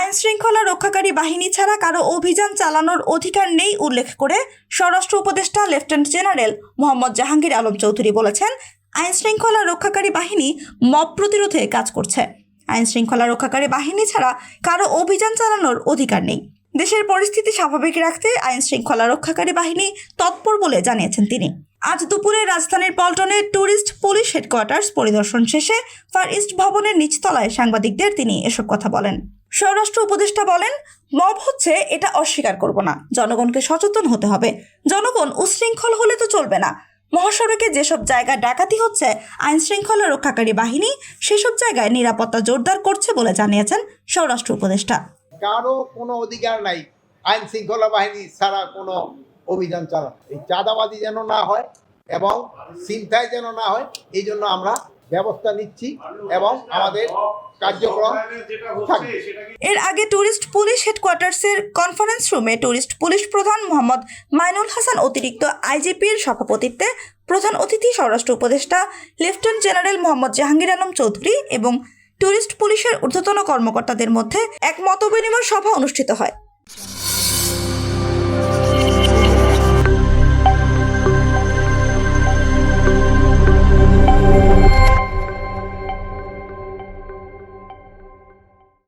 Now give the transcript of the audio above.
আইন শৃঙ্খলা রক্ষাকারী বাহিনী ছাড়া কারো অভিযান চালানোর অধিকার নেই উল্লেখ করে স্বরাষ্ট্র উপদেষ্টা লেফটেন্যান্ট জেনারেল মোহাম্মদ জাহাঙ্গীর আলম চৌধুরী বলেছেন, আইন শৃঙ্খলা রক্ষাকারী বাহিনী মব প্রতিরোধে কাজ করছে। আইন শৃঙ্খলা রক্ষাকারী বাহিনী ছাড়া কারো অভিযান চালানোর অধিকার নেই। দেশের পরিস্থিতি স্বাভাবিক রাখতে আইন শৃঙ্খলা রক্ষাকারী বাহিনী তৎপর বলে জানিয়েছেন তিনি। আজ দুপুরে রাজধানীর পল্টনে ট্যুরিস্ট পুলিশ হেডকোয়ার্টার্স পরিদর্শন শেষে ফার ইস্ট ভবনের নিচতলায় সাংবাদিকদের তিনি এসব কথা বলেন। স্বরাষ্ট্র উপদেষ্টা বলেন, মব হচ্ছে এটা অস্বীকার করব না, জনগণকে সচেতন হতে হবে। জনগণ উশৃঙ্খল হলে তো চলবে না। মহাসড়কে যেসব জায়গায় ডাকাতি হচ্ছে, আইন শৃঙ্খলা রক্ষাকারী বাহিনী সেসব জায়গায় নিরাপত্তা জোরদার করছে বলে জানিয়েছেন স্বরাষ্ট্র উপদেষ্টা। কারো কোনো অধিকার নাই আইন শৃঙ্খলা বাহিনী ছাড়া কোনো অভিযান চালানো। এই চাঁদাবাজি যেন না হয় এবং ছিনতাই যেন না হয়, এই জন্য আমরা ব্যবস্থা নিচ্ছি এবং আমাদের কার্যক্রম থাকবে। এর আগে ট্যুরিস্ট পুলিশ হেডকোয়ার্টার্সের কনফারেন্স রুমে ট্যুরিস্ট পুলিশ প্রধান মোহাম্মদ মাইনুল হাসান অতিরিক্ত আইজিপির সভাপতিত্বে প্রধান অতিথি স্বরাষ্ট্র উপদেষ্টা লেফটেন্যান্ট জেনারেল মোহাম্মদ জাহাঙ্গীর আলম চৌধুরী এবং ট্যুরিস্ট পুলিশের ঊর্ধ্বতন কর্মকর্তাদের মধ্যে এক মতবিনিময় সভা অনুষ্ঠিত হয়।